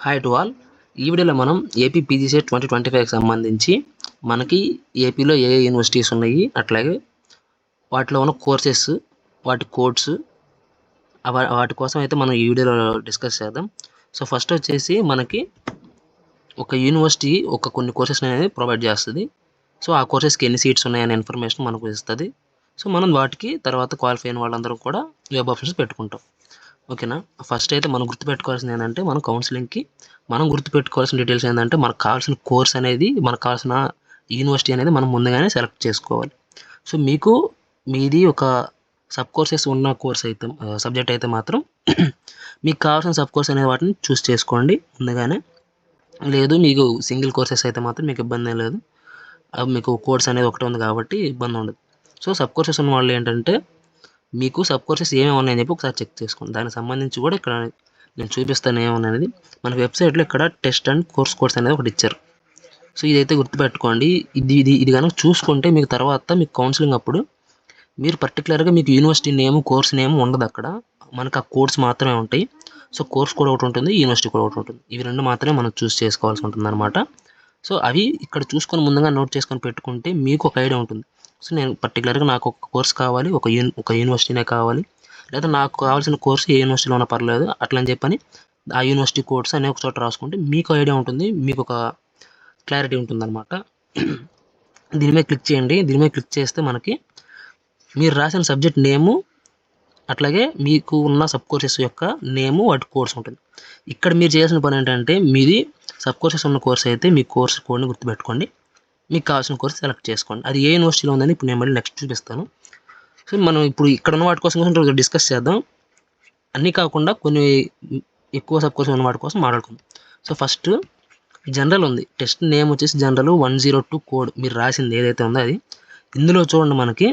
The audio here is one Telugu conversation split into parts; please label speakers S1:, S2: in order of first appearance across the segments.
S1: Hi to all. ఈ వీడియోలో మనం ఏపీ పీజీసెట్ 2025కి సంబంధించి మనకి ఏపీలో ఏ యూనివర్సిటీస్ ఉన్నాయి, అట్లాగే వాటిలో ఉన్న కోర్సెస్, వాటి కోడ్స్, వాటి కోసం అయితే మనం ఈ వీడియోలో డిస్కస్ చేద్దాం. సో ఫస్ట్ వచ్చేసి మనకి ఒక యూనివర్సిటీ కొన్ని కోర్సెస్ అనేది ప్రొవైడ్ చేస్తుంది. సో ఆ కోర్సెస్కి ఎన్ని సీట్స్ ఉన్నాయనే ఇన్ఫర్మేషన్ మనకు ఇస్తుంది. సో మనం వాటికి తర్వాత క్వాలిఫై అయిన వాళ్ళందరూ కూడా వెబ్ ఆప్షన్స్ పెట్టుకుంటాం. ఓకేనా. ఫస్ట్ అయితే మనం గుర్తుపెట్టుకోవాల్సింది ఏంటంటే, మనం కౌన్సిలింగ్కి మనం గుర్తుపెట్టుకోవాల్సిన డీటెయిల్స్ ఏంటంటే, మనకు కావాల్సిన కోర్స్ అనేది, మనకు కావాల్సిన యూనివర్సిటీ అనేది మనం ముందుగానే సెలెక్ట్ చేసుకోవాలి. సో మీది ఒక సబ్ కోర్సెస్ ఉన్న కోర్స్ అయితే సబ్జెక్ట్ అయితే మాత్రం మీకు కావాల్సిన సబ్ కోర్స్ అనే వాటిని చూస్ చేసుకోండి ముందుగానే. లేదు మీకు సింగిల్ కోర్సెస్ అయితే మాత్రం మీకు ఇబ్బంది ఏం లేదు. మీకు కోర్స్ అనేది ఒకటి ఉంది కాబట్టి ఇబ్బంది ఉండదు. సో సబ్ కోర్సెస్ ఉన్న వాళ్ళు ఏంటంటే, మీకు సబ్ కోర్సెస్ ఏమేమి ఉన్నాయని చెప్పి ఒకసారి చెక్ చేసుకోండి. దానికి సంబంధించి కూడా ఇక్కడ నేను చూపిస్తాను ఏమనేది. మన వెబ్సైట్లో ఇక్కడ టెస్ట్ అండ్ కోర్స్ అనేది ఒకటి ఇచ్చారు. సో ఇదైతే గుర్తుపెట్టుకోండి. ఇది కనుక చూసుకుంటే మీకు తర్వాత మీకు కౌన్సిలింగ్ అప్పుడు మీరు పర్టికులర్గా మీకు యూనివర్సిటీ నేమ్, కోర్స్ నేమ్ ఉండదు అక్కడ. మనకు ఆ కోర్స్ మాత్రమే ఉంటాయి. సో కోర్స్ కూడా ఒకటి ఉంటుంది, యూనివర్సిటీ కూడా ఒకటి ఉంటుంది. ఇవి రెండు మాత్రమే మనం చూస్ చేసుకోవాల్సి ఉంటుంది అనమాట. సో అవి ఇక్కడ చూసుకొని ముందుగా నోట్ చేసుకొని పెట్టుకుంటే మీకు ఒక ఐడియా ఉంటుంది. సో నేను పర్టికులర్గా నాకు ఒక కోర్స్ కావాలి, ఒక యూనివర్సిటీనే కావాలి, లేదా నాకు కావాల్సిన కోర్సు ఏ యూనివర్సిటీలో ఉన్నా పర్లేదు అట్లా అని చెప్పని ఆ యూనివర్సిటీ కోర్స్ అనే ఒక చోట రాసుకుంటే మీకు ఐడియా ఉంటుంది, మీకు ఒక క్లారిటీ ఉంటుంది అనమాట. దీని మీద క్లిక్ చేయండి. దీని మీద క్లిక్ చేస్తే మనకి మీరు రాసిన సబ్జెక్ట్ నేము, అట్లాగే మీకు ఉన్న సబ్ కోర్సెస్ యొక్క నేము, వాటి కోర్స్ ఉంటుంది. ఇక్కడ మీరు చేయాల్సిన పని ఏంటంటే, మీది సబ్ కోర్సెస్ ఉన్న కోర్స్ అయితే మీ కోర్స్ కోడ్ని గుర్తుపెట్టుకోండి, మీకు కావాల్సిన కోర్స్ సెలెక్ట్ చేసుకోండి. అది ఏ యూనివర్సిటీలో ఉందని ఇప్పుడు నేను మళ్ళీ నెక్స్ట్ చూపిస్తాను. సో మనం ఇప్పుడు ఇక్కడ ఉన్న వాటి కోసం డిస్కస్ చేద్దాం. అన్నీ కాకుండా కొన్ని ఎక్కువ సబ్ కోర్స్ ఉన్న వాటి కోసం మాట్లాడుకుందాం. సో ఫస్ట్ జనరల్ ఉంది. టెస్ట్ నేమ్ వచ్చేసి జనరల్ 102 కోడ్ మీరు రాసింది ఏదైతే ఉందో అది. ఇందులో చూడండి మనకి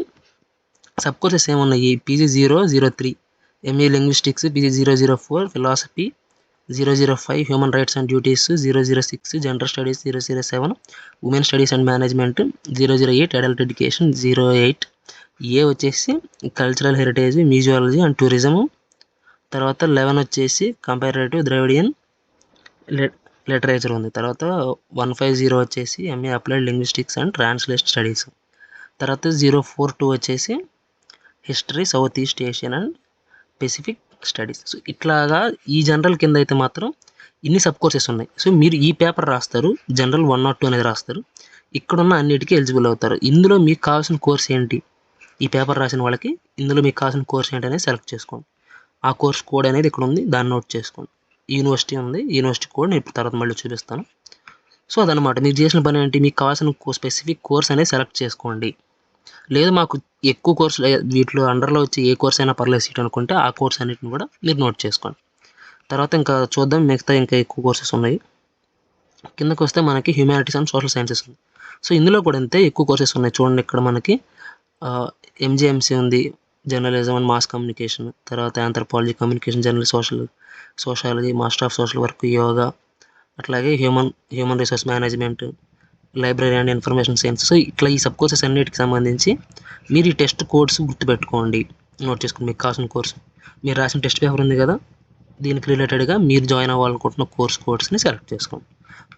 S1: సబ్ కోర్సెస్ ఏమున్నాయి. PG003 MA linguistics, PG004 philosophy, 005 human rights and duties, 006 general studies, 007 women studies and management, 008 adult education, 08 ఏ వచ్చేసి cultural heritage, museology and tourism. తర్వాత 11 వచ్చేసి కంపారేటివ్ ద్రవిడియన్ లిటరేచర్ ఉంది. తర్వాత 150 వచ్చేసి MA applied linguistics and translation studies. తర్వాత 042 వచ్చేసి history, south east Asian and Pacific studies. So ఇట్లాగా ఈ జనరల్ కింద అయితే మాత్రం ఇన్ని సబ్ కోర్సెస్ ఉన్నాయి. సో మీరు ఈ పేపర్ రాస్తారు, జనరల్ 102 అనేది రాస్తారు, ఇక్కడున్న అన్నిటికీ ఎలిజిబుల్ అవుతారు. ఇందులో మీకు కావాల్సిన కోర్స్ ఏంటి, ఈ పేపర్ రాసిన వాళ్ళకి ఇందులో మీకు కావాల్సిన కోర్స్ ఏంటి అనేది సెలెక్ట్ చేసుకోండి. ఆ కోర్స్ కోడ్ అనేది ఇక్కడ ఉంది, దాన్ని నోట్ చేసుకోండి. యూనివర్సిటీ ఉంది, యూనివర్సిటీ కోడ్ నేను ఇప్పుడు తర్వాత మళ్ళీ చూపిస్తాను. సో అదనమాట మీరు చేసిన పని ఏంటి, మీకు కావాల్సిన స్పెసిఫిక్ కోర్స్ అనేది సెలెక్ట్ చేసుకోండి. లేదు మాకు ఎక్కువ కోర్సులు వీటిలో అండర్లో వచ్చి ఏ కోర్స్ అయినా పర్లేదు సీట్ అనుకుంటే ఆ కోర్స్ అన్నిటిని కూడా మీరు నోట్ చేసుకోండి. తర్వాత ఇంకా చూద్దాం, మిగతా ఇంకా ఎక్కువ కోర్సెస్ ఉన్నాయి. కిందకు వస్తే మనకి హ్యూమానిటీస్ అండ్ సోషల్ సైన్సెస్ ఉంది. సో ఇందులో కూడా అంతే ఎక్కువ కోర్సెస్ ఉన్నాయి. చూడండి ఇక్కడ మనకి MGMC ఉంది, జర్నలిజం అండ్ మాస్ కమ్యూనికేషన్. తర్వాత anthropology, communication, journal, sociology, master of social work, yoga, అట్లాగే human resource management, library and information science. So ఇట్లా ఈ సబ్ కోర్సెస్ అన్నిటికి సంబంధించి మీరు ఈ టెస్ట్ కోడ్స్ గుర్తుపెట్టుకోండి, నోట్ చేసుకోండి. మీకు కావాల్సిన కోర్సు మీరు రాసిన టెస్ట్ పేపర్ ఉంది కదా, దీనికి రిలేటెడ్గా మీరు జాయిన్ అవ్వాలనుకుంటున్న కోర్స్ని సెలెక్ట్ చేసుకోండి.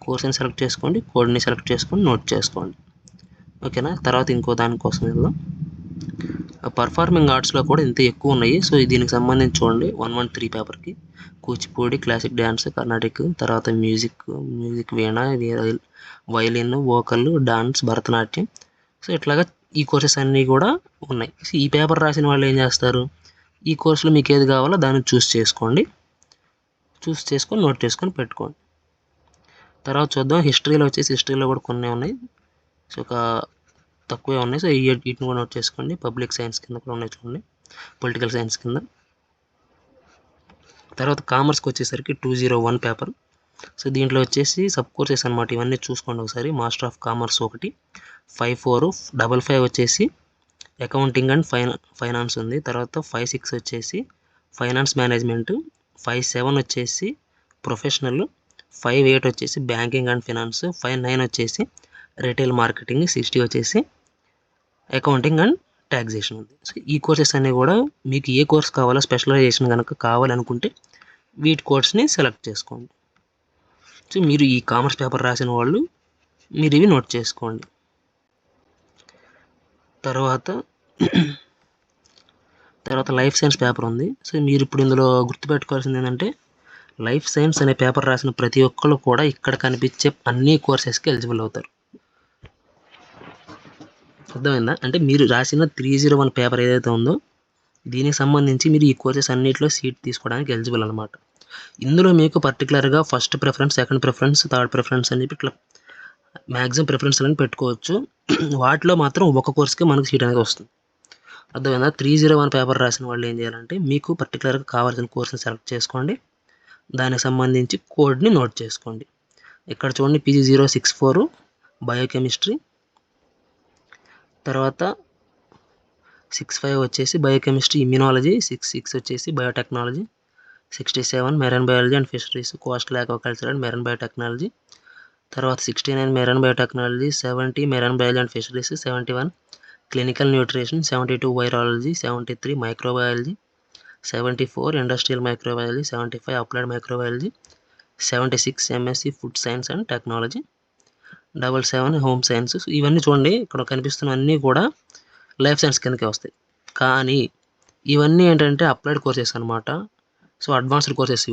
S1: కోర్స్ని సెలెక్ట్ చేసుకోండి, కోడ్ని సెలెక్ట్ చేసుకొని నోట్ చేసుకోండి. ఓకేనా. తర్వాత ఇంకో దానికోసం వెళ్దాం. పర్ఫార్మింగ్ ఆర్ట్స్లో కూడా ఇంత ఎక్కువ ఉన్నాయి. సో దీనికి సంబంధించి చూడండి 113 పేపర్కి కూచిపూడి, క్లాసిక్ డ్యాన్స్, కర్ణాటిక్, తర్వాత music, veena, violin, vocal, dance, Bharatanatyam. So ఇట్లాగా ఈ కోర్సెస్ అన్నీ కూడా ఉన్నాయి. సో ఈ పేపర్ రాసిన వాళ్ళు ఏం చేస్తారు, ఈ కోర్సులో మీకు ఏది కావాలో దాన్ని చూస్ చేసుకొని నోట్ చేసుకొని పెట్టుకోండి. తర్వాత చూద్దాం. హిస్టరీలో కూడా కొన్ని ఉన్నాయి. సో ఒక తక్కువే ఉన్నాయి. సో వీటిని కూడా నోట్ చేసుకోండి. పబ్లిక్ సైన్స్ కింద కూడా ఉన్నాయి చూడండి, పొలిటికల్ సైన్స్ కింద. తర్వాత కామర్స్కి వచ్చేసరికి 201 పేపర్. సో దీంట్లో వచ్చేసి సబ్ కోర్సెస్ అనమాట. ఇవన్నీ చూసుకోండి ఒకసారి. మాస్టర్ ఆఫ్ కామర్స్ ఒకటి, 54, 55 వచ్చేసి అకౌంటింగ్ అండ్ ఫైనాన్స్ ఉంది. తర్వాత 56 వచ్చేసి ఫైనాన్స్ మేనేజ్మెంట్, 57 వచ్చేసి ప్రొఫెషనల్, 58 వచ్చేసి బ్యాంకింగ్ అండ్ ఫైనాన్స్, 59 వచ్చేసి రిటైల్ మార్కెటింగ్, 60 వచ్చేసి అకౌంటింగ్ అండ్ ట్యాక్సేషన్ ఉంది. సో ఈ కోర్సెస్ అన్నీ కూడా మీకు ఏ కోర్స్ కావాలో, స్పెషలైజేషన్ కనుక కావాలనుకుంటే వీటి కోర్స్ని సెలెక్ట్ చేసుకోండి. సో మీరు ఈ కామర్స్ పేపర్ రాసిన వాళ్ళు మీరు ఇవి నోట్ చేసుకోండి. తర్వాత లైఫ్ సైన్స్ పేపర్ ఉంది. సో మీరు ఇప్పుడు ఇందులో గుర్తుపెట్టుకోవాల్సింది ఏంటంటే లైఫ్ సైన్స్ అనే పేపర్ రాసిన ప్రతి ఒక్కరు కూడా ఇక్కడ కనిపించే అన్ని కోర్సెస్కి ఎలిజిబుల్ అవుతారు. అర్థమైందా? అంటే మీరు రాసిన 301 పేపర్ ఏదైతే ఉందో దీనికి సంబంధించి మీరు ఈ కోర్సెస్ అన్నింటిలో సీట్ తీసుకోవడానికి ఎలిజిబుల్ అనమాట. ఇందులో మీకు పర్టికులర్గా first preference, second preference, third preference అని చెప్పి ఇట్లా మ్యాక్సిమం ప్రిఫరెన్స్ అని పెట్టుకోవచ్చు. వాటిలో మాత్రం ఒక కోర్స్కి మనకు సీట్ అనేది వస్తుంది. అర్థమైందా? 301 పేపర్ రాసిన వాళ్ళు ఏం చేయాలంటే మీకు పర్టికులర్గా కావాల్సిన కోర్సుని సెలెక్ట్ చేసుకోండి, దానికి సంబంధించి కోడ్ని నోట్ చేసుకోండి. ఇక్కడ చూడండి PG064 బయోకెమిస్ట్రీ, తర్వాత 65 వచ్చేసి బయోకెమిస్ట్రీ ఇమ్యూనాలజీ, 66 వచ్చేసి biotechnology, 67 marine biology and fisheries, coastal aquaculture and marine biotechnology, తర్వాత 69 marine biotechnology, 70 marine biology and fisheries, 71 clinical nutrition, 72 virology, 73 microbiology, 74 industrial microbiology, 75 applied microbiology, 76 MSc food science and technology, 77 home sciences. ఇవన్నీ చూడండి ఇక్కడ కనిపిస్తున్న అన్నీ కూడా లైఫ్ సైన్స్ కిందకే వస్తాయి. కానీ ఇవన్నీ ఏంటంటే అప్లైడ్ కోర్సెస్ అనమాట. సో అడ్వాన్స్డ్ కోర్సెస్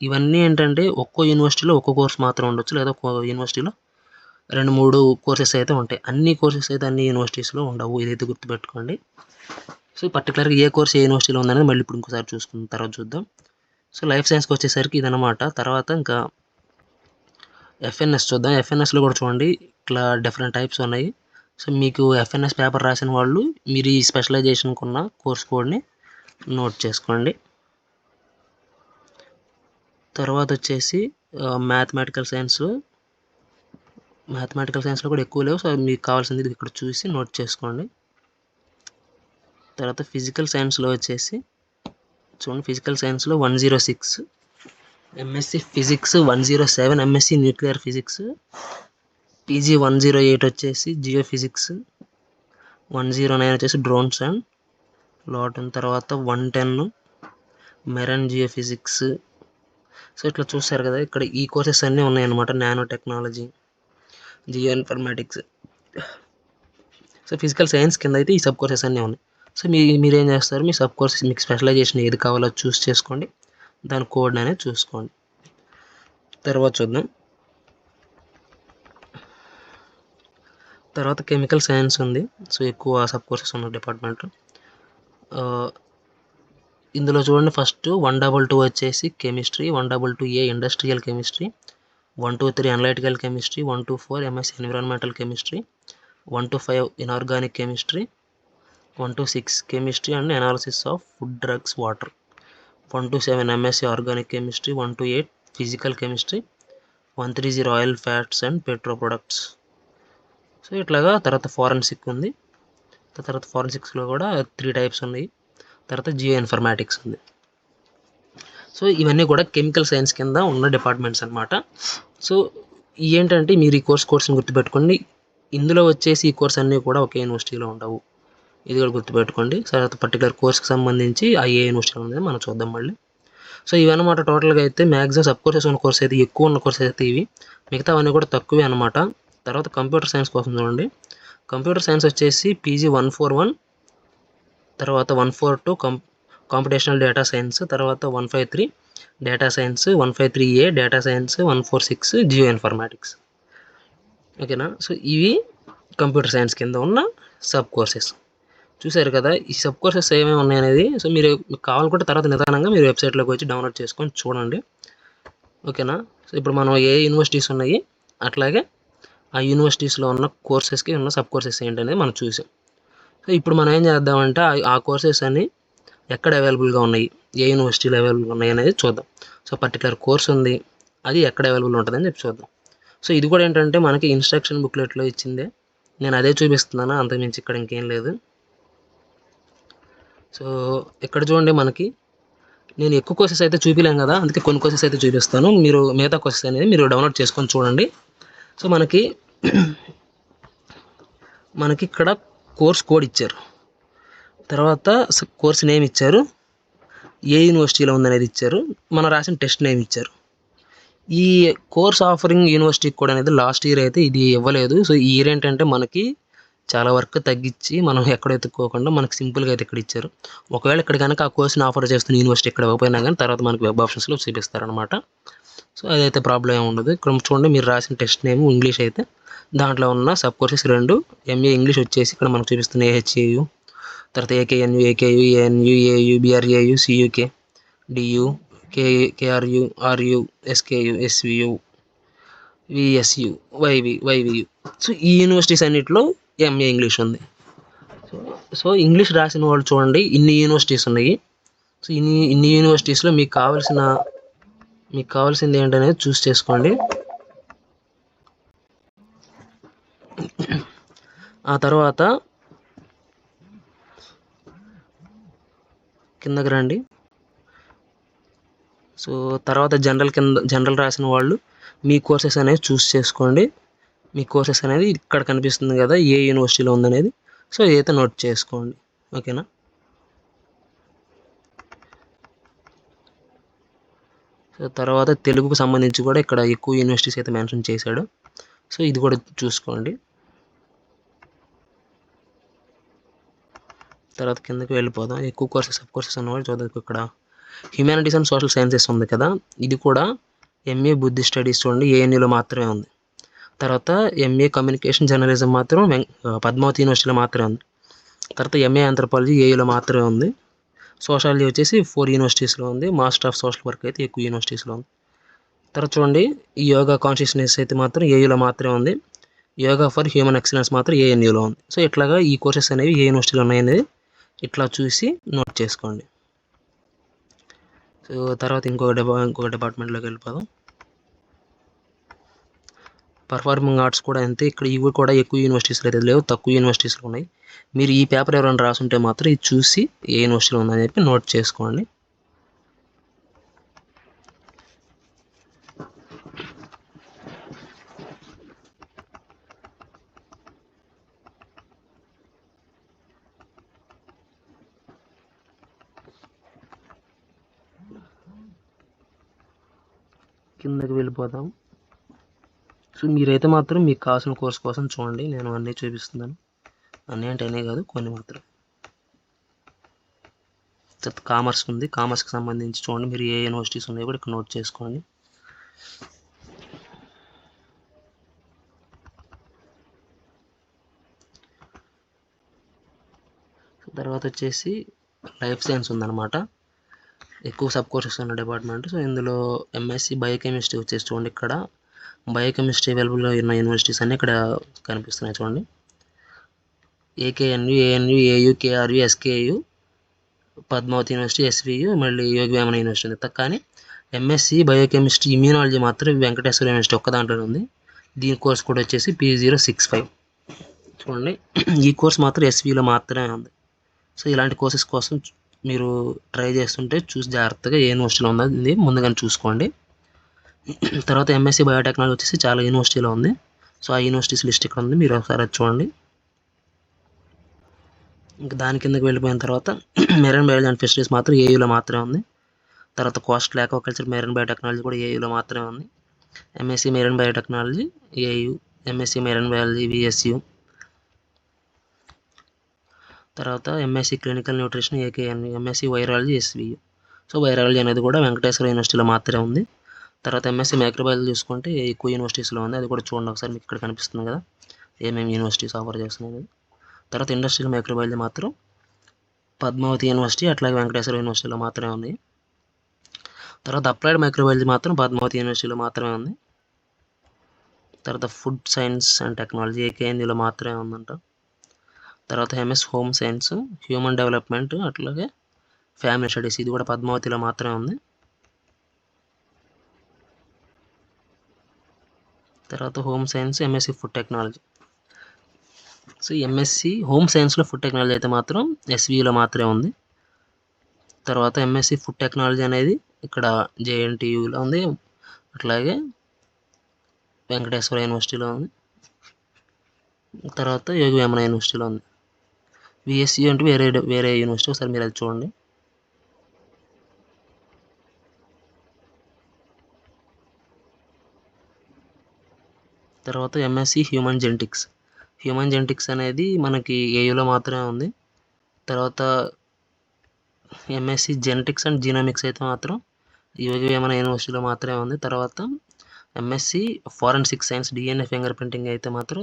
S1: ఇవన్నీ ఏంటంటే ఒక్కో యూనివర్సిటీలో ఒక్కో కోర్స్ మాత్రం ఉండొచ్చు, లేదా ఒక్కో యూనివర్సిటీలో 2-3 కోర్సెస్ అయితే ఉంటాయి. అన్ని కోర్సెస్ అయితే అన్ని యూనివర్సిటీస్లో ఉండవు, ఇదైతే గుర్తుపెట్టుకోండి. సో పర్టికులర్గా ఏ కోర్స్ ఏ యూనివర్సిటీలో ఉందనేది మళ్ళీ ఇప్పుడు ఇంకోసారి చూసుకున్న తర్వాత చూద్దాం. సో లైఫ్ సైన్స్కి వచ్చేసరికి ఇదనమాట. తర్వాత ఇంకా FNS చూద్దాం. FNSలో కూడా చూడండి ఇట్లా డిఫరెంట్ టైప్స్ ఉన్నాయి. సో మీకు FNS పేపర్ రాసిన వాళ్ళు మీరు ఈ స్పెషలైజేషన్కి ఉన్న కోర్స్ కోడ్ని నోట్ చేసుకోండి. తర్వాత వచ్చేసి మ్యాథమెటికల్ సైన్స్లో కూడా ఎక్కువ లేవు. సో మీకు కావాల్సింది ఇక్కడ చూసి నోట్ చేసుకోండి. తర్వాత ఫిజికల్ సైన్స్లో వచ్చేసి చూడండి, ఫిజికల్ సైన్స్లో 106 MSc physics, 107 MSc nuclear physics, PG 108 వచ్చేసి జియో ఫిజిక్స్, 109 వచ్చేసి డ్రోన్స్ అండ్ లాటన్, తర్వాత 110 మెరైన్ జియో ఫిజిక్స్. సో ఇట్లా చూస్తారు కదా, ఇక్కడ ఈ కోర్సెస్ అన్నీ ఉన్నాయన్నమాట. Nano technology, Jio informatics. So physical science కింద అయితే ఈ సబ్ కోర్సెస్ అన్నీ ఉన్నాయి. సో మీరేం చేస్తారు, మీ సబ్ కోర్సెస్ మీకు స్పెషలైజేషన్ ఏది కావాలో చూస్ చేసుకోండి, దాని కోడ్ అనేది చూసుకోండి. తర్వాత చూద్దాం. తర్వాత కెమికల్ సైన్స్ ఉంది. సో ఎక్కువ సబ్ కోర్సెస్ ఉన్న డిపార్ట్మెంట్. ఇందులో చూడండి, ఫస్ట్ 122 వచ్చేసి chemistry, 122A industrial chemistry, 123 analytical chemistry, 124 MSc environmental chemistry, 125 inorganic chemistry, 126 chemistry and analysis of food, drugs, water, 127 MSc organic chemistry, 128 physical chemistry, 130 oil, fats and petro products. So ఇట్లాగా. తర్వాత ఫారెన్సిక్ ఉంది. తర్వాత ఫారెన్సిక్స్లో కూడా 3 టైప్స్ ఉన్నాయి. తర్వాత జియో ఇన్ఫర్మేటిక్స్ ఉంది. సో ఇవన్నీ కూడా కెమికల్ సైన్స్ కింద ఉన్న డిపార్ట్మెంట్స్ అనమాట. సో ఏంటంటే మీరు ఈ కోర్స్ని గుర్తుపెట్టుకోండి. ఇందులో వచ్చేసి ఈ కోర్స్ అన్నీ కూడా ఒకే యూనివర్సిటీలో ఉండవు, ఇది కూడా గుర్తుపెట్టుకోండి. తర్వాత పర్టికులర్ కోర్స్కి సంబంధించి ఏ యూనివర్సిటీలో ఉంది మనం చూద్దాం మళ్ళీ. సో ఇవన్నమాట టోటల్గా అయితే మ్యాక్సిమం సబ్ కోర్సెస్ ఉన్న కోర్స్ అయితే ఎక్కువ ఉన్న కోర్సెస్ అయితే ఇవి, మిగతా అవన్నీ కూడా తక్కువే అనమాట. తర్వాత కంప్యూటర్ సైన్స్ కోసం చూడండి. కంప్యూటర్ సైన్స్ వచ్చేసి PG 141, తర్వాత 142 కాంపిటేషనల్ డేటా సైన్స్, తర్వాత 153 data science, 153A data science, 146 Jio informatics. ఓకేనా? సో ఇవి కంప్యూటర్ సైన్స్ కింద ఉన్న సబ్ కోర్సెస్. చూసారు కదా ఈ సబ్ కోర్సెస్ ఏమేమి ఉన్నాయనేది. సో మీకు కావాలనుకుంటే తర్వాత నిదానంగా మీరు వెబ్సైట్లోకి వచ్చి డౌన్లోడ్ చేసుకొని చూడండి. ఓకేనా? సో ఇప్పుడు మనం ఏ యూనివర్సిటీస్ ఉన్నాయి, అట్లాగే ఆ యూనివర్సిటీస్లో ఉన్న కోర్సెస్కి ఉన్న సబ్ కోర్సెస్ ఏంటనేది మనం చూసాం. సో ఇప్పుడు మనం ఏం చేద్దామంటే ఆ కోర్సెస్ అన్ని ఎక్కడ అవైలబుల్గా ఉన్నాయి, ఏ యూనివర్సిటీలో అవైలబుల్గా ఉన్నాయి అనేది చూద్దాం. సో పర్టికులర్ కోర్స్ ఉంది, అది ఎక్కడ అవైలబుల్ ఉంటుందని చెప్పి చూద్దాం. సో ఇది కూడా ఏంటంటే మనకి ఇన్స్ట్రక్షన్ బుక్లెట్లో ఇచ్చిందే, నేను అదే చూపిస్తున్నాను, అంతకుమించి ఇక్కడ ఇంకేం లేదు. సో ఇక్కడ చూడండి, మనకి నేను ఎక్కువ కోర్సెస్ అయితే చూపించలేను కదా, అందుకే కొన్ని కోర్సెస్ అయితే చూపిస్తాను. మీరు మిగతా కోర్సెస్ అనేది మీరు డౌన్లోడ్ చేసుకొని చూడండి. సో మనకి ఇక్కడ కోర్స్ కోడ్ ఇచ్చారు, తర్వాత కోర్స్ నేమ్ ఇచ్చారు, ఏ యూనివర్సిటీలో ఉందనేది ఇచ్చారు, మనం రాసిన టెస్ట్ నేమ్ ఇచ్చారు. ఈ కోర్స్ ఆఫరింగ్ యూనివర్సిటీకి కూడా అనేది లాస్ట్ ఇయర్ అయితే ఇది ఇవ్వలేదు. సో ఈ ఇయర్ ఏంటంటే మనకి చాలా వర్క్ తగ్గించి మనం ఎక్కడ ఎత్తుక్కోకుండా మనకి సింపుల్గా అయితే ఇక్కడ ఇచ్చారు. ఒకవేళ ఇక్కడ కనుక ఆ కోర్స్ని ఆఫర్ చేస్తున్న యూనివర్సిటీ ఇక్కడ ఇవ్వకపోయినా కానీ తర్వాత మనకి వెబ్ ఆప్షన్స్లో చూపిస్తారనమాట. సో అదైతే ప్రాబ్లం ఏమి ఉండదు. ఇక్కడ చూడండి, మీరు రాసిన టెస్ట్ నేమ్ ఇంగ్లీష్ అయితే దాంట్లో ఉన్న సబ్ కోర్సెస్ 2 ఎంఏ ఇంగ్లీష్ వచ్చేసి ఇక్కడ మనకు చూపిస్తున్న ఏహెచ్ఏయు, తర్వాత AKNU, AKU, ANU, AU, BRAU, CUK, DU, KRU, RU, SKU, SVU, VSU, YVU. So ఈ యూనివర్సిటీస్ అన్నింటిలో ఎంఏ ఇంగ్లీష్ ఉంది. సో ఇంగ్లీష్ రాసిన వాళ్ళు చూడండి, ఇన్ని యూనివర్సిటీస్ ఉన్నాయి. సో ఇన్ని యూనివర్సిటీస్లో మీకు కావాల్సింది ఏంటనేది చూస్ చేసుకోండి. ఆ తర్వాత కిందకి రండి. సో తర్వాత జనరల్ రాసిన వాళ్ళు మీ కోర్సెస్ అనేది చూస్ చేసుకోండి. మీ కోర్సెస్ అనేది ఇక్కడ కనిపిస్తుంది కదా, ఏ యూనివర్సిటీలో ఉందనేది. సో ఇదైతే నోట్ చేసుకోండి, ఓకేనా. సో తర్వాత తెలుగుకు సంబంధించి కూడా ఇక్కడ ఎక్కువ యూనివర్సిటీస్ అయితే మెన్షన్ చేశాడు. సో ఇది కూడా చూసుకోండి. తర్వాత కిందకి వెళ్ళిపోదాం. ఎక్కువ కోర్సెస్ సబ్ కోర్సెస్ ఉన్నవాళ్ళు చూద్దాం. ఇక్కడ హ్యూమానిటీస్ అండ్ సోషల్ సైన్సెస్ ఉంది కదా, ఇది కూడా ఎంఏ బుద్ధి స్టడీస్ చూడండి ఏఎన్యూలో మాత్రమే ఉంది. తర్వాత ఎంఏ కమ్యూనికేషన్ జర్నలిజం మాత్రం పద్మావతి యూనివర్సిటీలో మాత్రమే ఉంది. తర్వాత ఎంఏ ఆంథ్రోపాలజీ ఏయూలో మాత్రమే ఉంది. సోషాలజీ వచ్చేసి 4 యూనివర్సిటీస్లో ఉంది. మాస్టర్ ఆఫ్ సోషల్ వర్క్ అయితే ఎక్కువ యూనివర్సిటీస్లో ఉంది. తర్వాత చూడండి, ఈ యోగా కాన్షియస్నెస్ అయితే మాత్రం ఏయూలో మాత్రమే ఉంది. యోగా ఫర్ హ్యూమన్ ఎక్సలెన్స్ మాత్రం ఏఎన్యూలో ఉంది. సో ఇట్లాగా ఈ కోర్సెస్ అనేవి ఏ యూనివర్సిటీలో ఉన్నాయనేది ఇట్లా చూసి నోట్ చేసుకోండి. సో తర్వాత ఇంకొక డిపార్ట్మెంట్లోకి వెళ్ళిపోదాం. పర్ఫార్మింగ్ ఆర్ట్స్ కూడా అంతే. ఇక్కడ ఇవి కూడా ఎక్కువ యూనివర్సిటీస్లో అయితే లేవు, తక్కువ యూనివర్సిటీస్లో ఉన్నాయి. మీరు ఈ పేపర్ ఎవరైనా రాసుంటే మాత్రం ఇది చూసి ఏ యూనివర్సిటీలో ఉందని చెప్పి నోట్ చేసుకోండి. కిందకి వెళ్ళిపోదాం. సో మీరైతే మాత్రం మీకు కావాల్సిన కోర్స్ కోసం చూడండి, నేను అన్నీ చూపిస్తున్నాను. అన్నీ అంటే అనే కాదు, కొన్ని మాత్రం. తర్వాత కామర్స్ ఉంది, కామర్స్కి సంబంధించి చూడండి మీరు ఏ యూనివర్సిటీస్ ఉన్నాయో కూడా ఇక్కడ నోట్ చేసుకోండి. తర్వాత వచ్చేసి లైఫ్ సైన్స్ ఉందన్నమాట, ఎక్కువ సబ్ కోర్సెస్ ఉన్న డిపార్ట్మెంట్. సో ఇందులో ఎంఎస్సి బయోకెమిస్ట్రీ వచ్చేసి చూడండి, ఇక్కడ బయోకెమిస్ట్రీ అవైలబుల్లో ఉన్న యూనివర్సిటీస్ అన్నీ ఇక్కడ కనిపిస్తున్నాయి చూడండి. AKNU, ANU, AU, KRU, SKU, Padmavati university, SVU, మళ్ళీ యోగి వేమన యూనివర్సిటీ ఉంది. కానీ ఎంఎస్సి బయోకెమిస్ట్రీ ఇమ్యూనాలజీ మాత్రం వెంకటేశ్వర యూనివర్సిటీ ఒక్క దాంట్లోనే ఉంది. దీని కోర్స్ కూడా వచ్చేసి P065 చూడండి. ఈ కోర్స్ మాత్రం ఎస్విలో మాత్రమే ఉంది. సో ఇలాంటి కోర్సెస్ కోసం మీరు ట్రై చేస్తుంటే చూసి జాగ్రత్తగా ఏ యూనివర్సిటీలో ఉందో ముందుగానే చూసుకోండి. తర్వాత ఎంఎస్సి బయోటెక్నాలజీ వచ్చేసి చాలా యూనివర్సిటీలో ఉంది. సో ఆ యూనివర్సిటీస్ లిస్ట్ ఇక్కడ ఉంది, మీరు ఒకసారి చూడండి. ఇంకా దాని కిందకి వెళ్ళిపోయిన తర్వాత మెరైన్ బయాలజీ అండ్ ఫిషరీస్ మాత్రం ఏయూలో మాత్రమే ఉంది. తర్వాత కోస్టల్ ఆక్వాకల్చర్ మెరైన్ బయోటెక్నాలజీ కూడా ఏయూలో మాత్రమే ఉంది. MSc marine biotechnology AU, MSc marine biology VSU, తర్వాత MSc clinical nutrition AKNU, MSc virology SVU. So virology అనేది కూడా వెంకటేశ్వర యూనివర్సిటీలో మాత్రమే ఉంది. తర్వాత ఎంఎస్సి మైక్రోబయాలజీ చూసుకుంటే ఎక్కువ యూనివర్సిటీస్లో ఉంది, అది కూడా చూడండి ఒకసారి, మీకు ఇక్కడ కనిపిస్తుంది కదా ఏమేమి యూనివర్సిటీస్ ఆఫర్ చేస్తున్నాయి. తర్వాత ఇండస్ట్రియల్ మైక్రోబయాలజీ మాత్రం పద్మావతి యూనివర్సిటీ అట్లాగే వెంకటేశ్వర యూనివర్సిటీలో మాత్రమే ఉంది. తర్వాత అప్లైడ్ మైక్రోబయాలజీ మాత్రం పద్మావతి యూనివర్సిటీలో మాత్రమే ఉంది. తర్వాత ఫుడ్ సైన్స్ అండ్ టెక్నాలజీ ఏకేఎన్యూలో మాత్రమే ఉందంట. తర్వాత MS home science, human development, అట్లాగే ఫ్యామిలీ స్టడీస్, ఇది కూడా పద్మావతిలో మాత్రమే ఉంది. తర్వాత home science MSc food technology. So MSc home సైన్స్లో ఫుడ్ టెక్నాలజీ అయితే మాత్రం ఎస్విలో మాత్రమే ఉంది. తర్వాత ఎంఎస్సి ఫుడ్ టెక్నాలజీ అనేది ఇక్కడ జేఎన్టీయూలో ఉంది, అట్లాగే వెంకటేశ్వర యూనివర్సిటీలో ఉంది. తర్వాత యోగి వేమన యూనివర్సిటీలో ఉంది. విఎస్సి అంటే వేరే యూనివర్సిటీ, ఒకసారి మీరు అది చూడండి. తర్వాత ఎంఎస్సి హ్యూమన్ జెనెటిక్స్ అనేది మనకి ఏయులో మాత్రమే ఉంది. తర్వాత ఎంఎస్సి జెనెటిక్స్ అండ్ జీనోమిక్స్ అయితే మాత్రం యోగవేమన యూనివర్సిటీలో మాత్రమే ఉంది. తర్వాత MSc forensic science DNA finger printing అయితే మాత్రం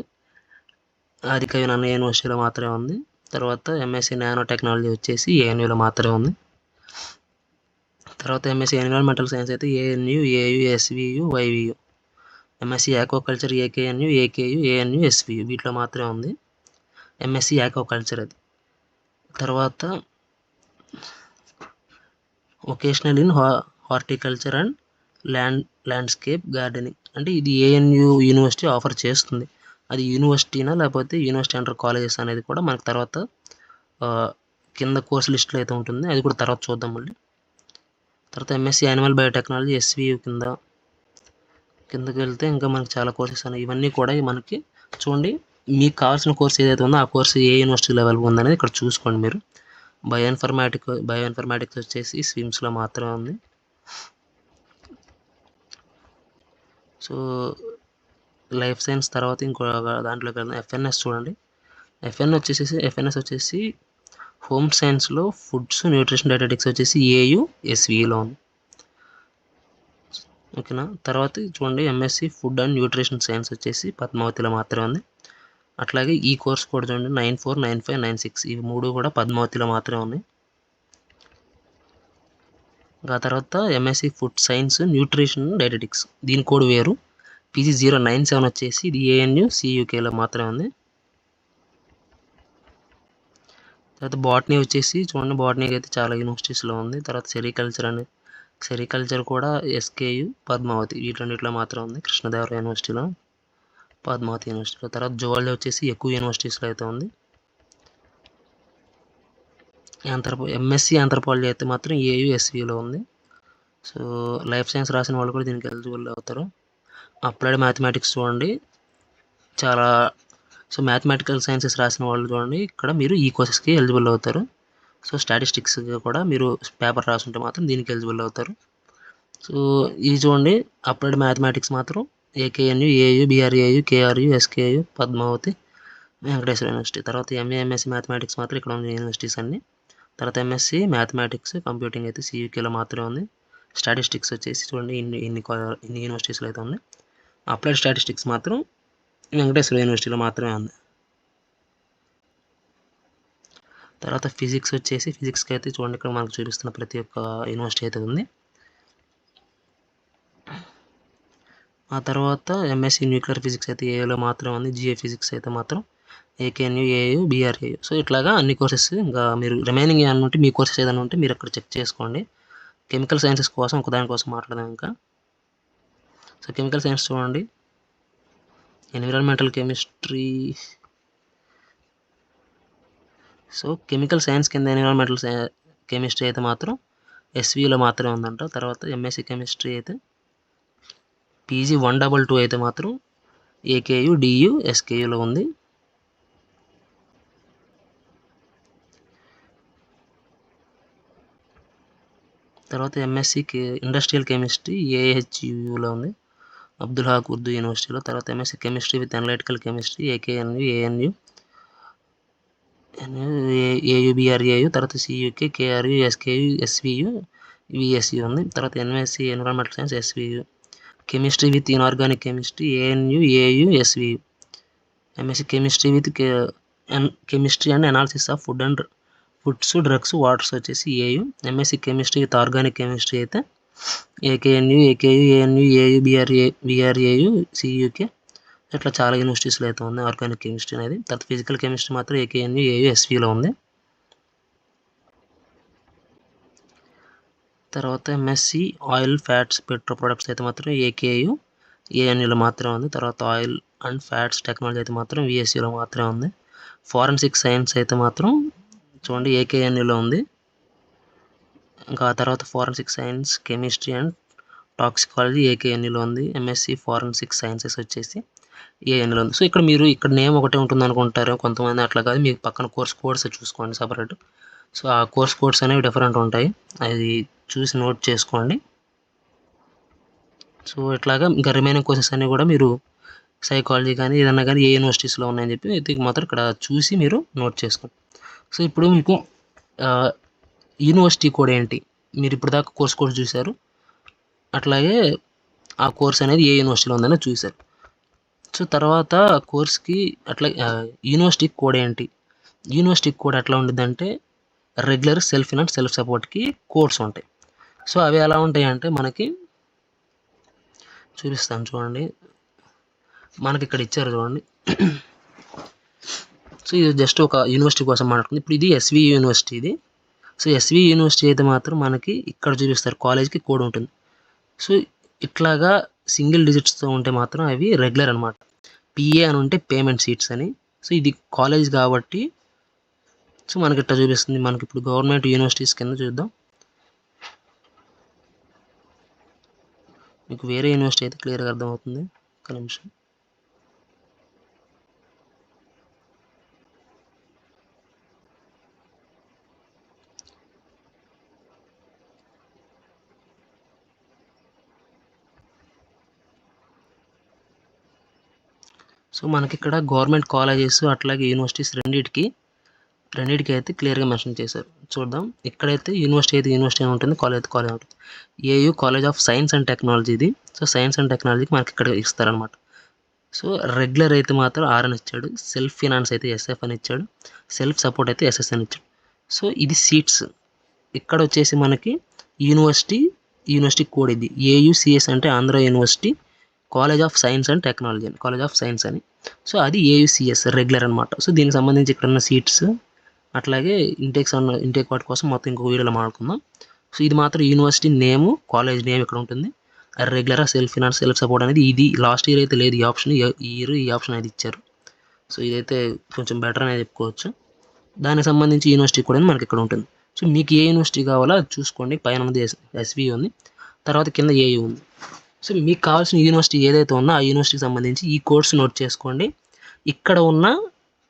S1: ఆదికవి నన్న యూనివర్సిటీలో మాత్రమే ఉంది. తర్వాత ఎంఎస్సి నానో టెక్నాలజీ వచ్చేసి ఏఎన్యూలో మాత్రమే ఉంది. తర్వాత ఎంఎస్సి ఎన్విరాన్మెంటల్ సైన్స్ అయితే ANU, AU, SVU, YVU. MSc aquaculture AKNU, AKU, ANU, SVU వీటిలో మాత్రమే ఉంది. ఎంఎస్సి ఆక్వాకల్చర్ అది. తర్వాత vocational in horticulture and landscape gardening అంటే ఇది ఏఎన్యు యూనివర్సిటీ ఆఫర్ చేస్తుంది. అది యూనివర్సిటీనా లేకపోతే యూనివర్సిటీ అండర్ కాలేజెస్ అనేది కూడా మనకు తర్వాత కింద కోర్స్ లిస్ట్లో అయితే ఉంటుంది. అది కూడా తర్వాత చూద్దాం మళ్ళీ. తర్వాత ఎంఎస్సి యానిమల్ బయోటెక్నాలజీ ఎస్వియు కిందకి వెళ్తే ఇంకా మనకి చాలా కోర్సెస్ ఉన్నాయి. ఇవన్నీ కూడా మనకి చూడండి, మీకు కావాల్సిన కోర్స్ ఏదైతే ఉందో ఆ కోర్సు ఏ యూనివర్సిటీ లెవెల్ ఉందనేది ఇక్కడ చూసుకోండి మీరు. బయోఇన్ఫర్మాటిక్స్ వచ్చేసి స్విమ్స్లో మాత్రమే ఉంది. సో లైఫ్ సైన్స్ తర్వాత ఇంకో దాంట్లోకి వెళ్దాం. ఎఫ్ఎన్ఎస్ చూడండి. ఎఫ్ఎన్ఎస్ వచ్చేసి హోమ్ సైన్స్లో ఫుడ్స్ న్యూట్రిషన్ డైటెటిక్స్ వచ్చేసి ఏయు ఎస్విలో ఉంది. ఓకేనా. తర్వాత చూడండి MSc food and nutrition science వచ్చేసి పద్మావతిలో మాత్రమే ఉంది. అట్లాగే ఈ కోర్స్ కూడా చూడండి 94, 95, 96 ఇవి 3 కూడా పద్మావతిలో మాత్రమే ఉన్నాయి. ఆ తర్వాత MSc food science nutrition dietetics దీని కోడ్ వేరు. పీజీ 097 వచ్చేసి ఇది ఏఎన్యు సియూకేలో మాత్రమే ఉంది. తర్వాత బాటనీ వచ్చేసి చూడండి, బాటనీకి అయితే చాలా యూనివర్సిటీస్లో ఉంది. తర్వాత సెరికల్చర్ కూడా ఎస్కేయు, పద్మావతి వీటన్నిటిలో మాత్రం ఉంది. కృష్ణదేవరాయ యూనివర్సిటీలో, పద్మావతి యూనివర్సిటీలో. తర్వాత జువాలజీ వచ్చేసి ఎక్కువ యూనివర్సిటీస్లో అయితే ఉంది. ఎంఎస్సి ఆంథ్రపాలజీ అయితే మాత్రం ఏయు ఎస్విలో ఉంది. సో లైఫ్ సైన్స్ రాసిన వాళ్ళు కూడా దీనికి ఎలిజిబుల్ అవుతారు. అప్లైడ్ మ్యాథమెటిక్స్ చూడండి చాలా. సో మ్యాథమెటికల్ సైన్సెస్ రాసిన వాళ్ళు చూడండి ఇక్కడ మీరు ఈ కోర్సెస్కి ఎలిజిబుల్ అవుతారు. సో స్టాటిస్టిక్స్ కూడా మీరు పేపర్ రాసుంటే మాత్రం దీనికి ఎలిజిబుల్ అవుతారు. సో ఇది చూడండి, అప్లైడ్ మ్యాథమెటిక్స్ మాత్రం AKNU, AU, BRAU, KRU, SKU, Padmavati, Venkateswara university. తర్వాత ఎంఎస్సి మ్యాథమెటిక్స్ మాత్రం ఇక్కడ ఉన్న యూనివర్సిటీస్ అన్ని. తర్వాత ఎంఎస్సి మ్యాథమెటిక్స్ కంప్యూటింగ్ అయితే సియూకేలో మాత్రమే ఉంది. స్టాటిస్టిక్స్ వచ్చేసి చూడండి ఇన్ని యూనివర్సిటీస్లో అయితే ఉంది. అప్లైడ్ స్టాటిస్టిక్స్ మాత్రం వెంకటేశ్వర యూనివర్సిటీలో మాత్రమే ఉంది. తర్వాత ఫిజిక్స్కి అయితే చూడండి ఇక్కడ మనకు చూపిస్తున్న ప్రతి ఒక్క యూనివర్సిటీ అయితే ఉంది. ఆ తర్వాత ఎంఎస్సి న్యూక్లియర్ ఫిజిక్స్ అయితే ఏలో మాత్రం ఉంది. జిఏ ఫిజిక్స్ అయితే మాత్రం ఏకేఎన్యు, ఏయు, బీఆర్ఏయు. సో ఇట్లాగా అన్ని కోర్సెస్. ఇంకా మీరు రిమైనింగ్ ఏమైనా ఉంటే మీ కోర్సెస్ ఏదైనా ఉంటే మీరు అక్కడ చెక్ చేసుకోండి. కెమికల్ సైన్సెస్ కోసం ఒకదానికోసం మాట్లాడదాం ఇంకా. సో కెమికల్ సైన్స్ చూడండి, environmental chemistry. So chemical science కింద ఎన్విరాన్మెంటల్ కెమిస్ట్రీ అయితే మాత్రం ఎస్విలో మాత్రమే ఉందంట. తర్వాత ఎంఎస్సి కెమిస్ట్రీ అయితే పీజీ 122 అయితే మాత్రం ఏకేయు, డియు, ఎస్కేయులో ఉంది. తర్వాత ఎంఎస్సి ఇండస్ట్రియల్ కెమిస్ట్రీ ఏహెచ్యులో ఉంది, అబ్దుల్ హాక్ ఉర్దూ యూనివర్సిటీలో. తర్వాత MSc chemistry with analytical chemistry AKNU, ANU, AU BRAU. తర్వాత CUK, KRU, SKU, SVU, VSU ఉంది. తర్వాత MSc environmental science SVU. Chemistry with inorganic chemistry ANU, AU, SVU. MSc chemistry with chemistry and analysis of foods, drugs, waters వచ్చేసి AU. MSc chemistry with organic chemistry అయితే ఏకేఎన్యు, ఏకేయు, ఏఎన్యు, ఏయు, బీఆర్ఏయు, సియూకే. ఇట్లా చాలా యూనివర్సిటీస్లో అయితే ఉంది ఆర్గానిక్ కెమిస్ట్రీ అనేది. తర్వాత ఫిజికల్ కెమిస్ట్రీ మాత్రం ఏకేఎన్యు, ఏయు, ఎస్విలో ఉంది. తర్వాత MSc oil, fats, petro products అయితే మాత్రం ఏకేయు, ఏఎన్యులో మాత్రమే ఉంది. తర్వాత ఆయిల్ అండ్ ఫ్యాట్స్ టెక్నాలజీ అయితే మాత్రం విఎస్యులో మాత్రమే ఉంది. ఫారెన్సిక్ సైన్స్ అయితే మాత్రం చూడండి ఏకేఎన్యులో ఉంది. ఇంకా ఆ తర్వాత forensic science, chemistry and toxicology ఏకేఎన్యులో ఉంది. ఎంఎస్సి ఫారెన్సిక్ సైన్సెస్ వచ్చేసి ఏఎన్యులో ఉంది. సో ఇక్కడ మీరు ఇక్కడ నేమ్ ఒకటే ఉంటుంది అనుకుంటారు కొంతమంది, అట్లా కాదు. మీకు పక్కన కోర్స్ చూసుకోండి సపరేట్. సో ఆ కోర్స్ అనేవి డిఫరెంట్ ఉంటాయి, అది చూసి నోట్ చేసుకోండి. సో ఇట్లాగా ఇంకా రిమైనింగ్ కోర్సెస్ అన్నీ కూడా మీరు సైకాలజీ కానీ ఏదన్నా కానీ ఏ యూనివర్సిటీస్లో ఉన్నాయని చెప్పి అయితే మాత్రం ఇక్కడ చూసి మీరు నోట్ చేసుకోండి. సో ఇప్పుడు మీకు యూనివర్సిటీ కోడ్ ఏంటి, మీరు ఇప్పుడు దాకా కోర్స్ చూశారు, అట్లాగే ఆ కోర్స్ అనేది ఏ యూనివర్సిటీలో ఉందని చూశారు. సో తర్వాత కోర్స్కి అట్లా యూనివర్సిటీ కోడ్ ఏంటి, యూనివర్సిటీ కోడ్ ఎట్లా ఉంటుందంటే రెగ్యులర్, సెల్ఫ్ ఫినాన్స్, సెల్ఫ్ సపోర్ట్కి కోడ్స్ ఉంటాయి. సో అవి ఎలా ఉంటాయి అంటే మనకి చూపిస్తాను చూడండి, మనకి ఇక్కడ ఇచ్చారు చూడండి. సో ఇది జస్ట్ ఒక యూనివర్సిటీ కోసం మాట్లాడుతుంది. ఇప్పుడు ఇది ఎస్వి యూనివర్సిటీ ఇది. సో ఎస్వి యూనివర్సిటీ అయితే మాత్రం మనకి ఇక్కడ చూపిస్తారు కాలేజ్కి కోడ్ ఉంటుంది. సో ఇట్లాగా సింగిల్ డిజిట్స్తో ఉంటే మాత్రం అవి రెగ్యులర్ అనమాట. పిఏ అని ఉంటే పేమెంట్ సీట్స్ అని. సో ఇది కాలేజ్ కాబట్టి సో మనకి ఇట్లా చూపిస్తుంది. మనకి ఇప్పుడు గవర్నమెంట్ యూనివర్సిటీస్ కింద చూద్దాం. మీకు వేరే యూనివర్సిటీ అయితే క్లియర్గా అర్థమవుతుంది. ఒక నిమిషం. సో మనకి ఇక్కడ గవర్నమెంట్ కాలేజెస్ అట్లాగే యూనివర్సిటీస్ రెండింటికి అయితే క్లియర్గా మెన్షన్ చేశారు. చూద్దాం. ఇక్కడైతే యూనివర్సిటీ అయితే యూనివర్సిటీ అని ఉంటుంది, కాలేజ్ అయితే కాలేజ్ ఉంటుంది. AU college of science and technology ఇది. సో సైన్స్ అండ్ టెక్నాలజీకి మనకి ఇక్కడ ఇస్తారనమాట. సో రెగ్యులర్ అయితే మాత్రం ఆర్ అని ఇచ్చాడు, సెల్ఫ్ ఫినాన్స్ అయితే ఎస్ఎఫ్ అని ఇచ్చాడు, సెల్ఫ్ సపోర్ట్ అయితే ఎస్ఎస్ అని ఇచ్చాడు. సో ఇది సీట్స్. ఇక్కడ వచ్చేసి మనకి యూనివర్సిటీ కోడ్ ఇది ఏయుసిఎస్ అంటే Andhra university college of science and technology అని, కాలేజ్ ఆఫ్ సైన్స్ అని. సో అది ఏయుసిఎస్ రెగ్యులర్ అనమాట. సో దీనికి సంబంధించి ఇక్కడ ఉన్న సీట్స్ అట్లాగే ఇంటేక్ వాటి కోసం మొత్తం ఇంకొక వీడియోలో మాట్లాడుకుందాం. సో ఇది మాత్రం యూనివర్సిటీ నేము, కాలేజ్ నేమ్ ఇక్కడ ఉంటుంది. Regular, self finance, self support అనేది ఇది లాస్ట్ ఇయర్ అయితే లేదు ఈ ఆప్షన్, ఈ ఇయర్ ఈ ఆప్షన్ అనేది ఇచ్చారు. సో ఇదైతే కొంచెం బెటర్ అనేది చెప్పుకోవచ్చు. దానికి సంబంధించి యూనివర్సిటీ కూడా మనకి ఇక్కడ ఉంటుంది. సో మీకు ఏ యూనివర్సిటీ కావాలో అది చూసుకోండి. పైన ఉంది ఎస్వి ఉంది, తర్వాత కింద ఏయూ ఉంది. సో మీకు కావాల్సిన యూనివర్సిటీ ఏదైతే ఉందో ఆ యూనివర్సిటీకి సంబంధించి ఈ కోర్స్ నోట్ చేసుకోండి. ఇక్కడ ఉన్న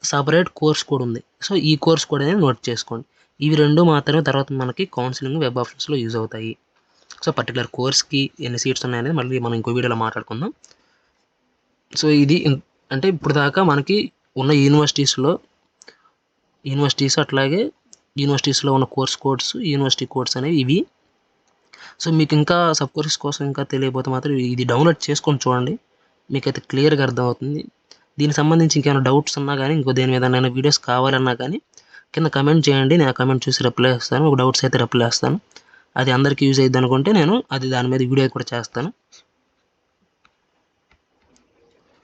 S1: సపరేట్ కోర్స్ కూడా ఉంది. సో ఈ కోర్స్ కూడా అనేది నోట్ చేసుకోండి. ఇవి రెండు మాత్రమే తర్వాత మనకి కౌన్సిలింగ్, వెబ్ ఆప్షన్స్లో యూజ్ అవుతాయి. సో పర్టికులర్ కోర్స్కి ఎన్ని సీట్స్ ఉన్నాయనేది మళ్ళీ మనం ఇంకో వీడియోలో మాట్లాడుకుందాం. సో ఇది అంటే ఇప్పుడు దాకా మనకి ఉన్న యూనివర్సిటీస్ అట్లాగే యూనివర్సిటీస్లో ఉన్న యూనివర్సిటీ కోడ్స్ అనేవి ఇవి. సో మీకు ఇంకా సబ్ కోర్సెస్ కోసం ఇంకా తెలియకపోతే మాత్రం ఇది డౌన్లోడ్ చేసుకొని చూడండి, మీకైతే క్లియర్గా అర్థమవుతుంది. దీనికి సంబంధించి ఇంకేమైనా డౌట్స్ ఉన్నా కానీ, ఇంకో దేని మీద వీడియోస్ కావాలన్నా కానీ కింద కమెంట్ చేయండి. నేను ఆ కమెంట్ చూసి రిప్లై చేస్తాను. ఒక డౌట్స్ అయితే రిప్లై చేస్తాను. అది అందరికీ యూజ్ అయ్యిద్ది అనుకుంటే నేను దాని మీద వీడియో కూడా చేస్తాను.